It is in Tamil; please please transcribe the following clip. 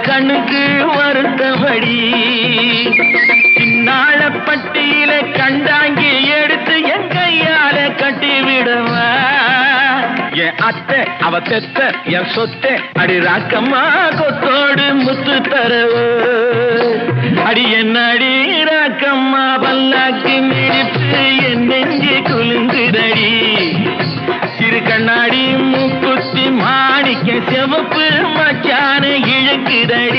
கண்ணுக்கு வருத்தபடி சின்னாள பட்டியில கண்டாங்கி எடுத்து என் கையால கட்டி விடுவா என் அத்தை அவ தெத்த என் சொத்தை அடி ராக்கம்மா கொத்தோடு முத்து தரவு அடி என்ன அடி ராக்கம்மா பல்லாக்கு மிடிப்பு என் நெஞ்சு குலுங்குதடி சிறு கண்ணாடி மூக்குத்தி மாணிக்க செவப்பு மச்சான இழுக்குதடி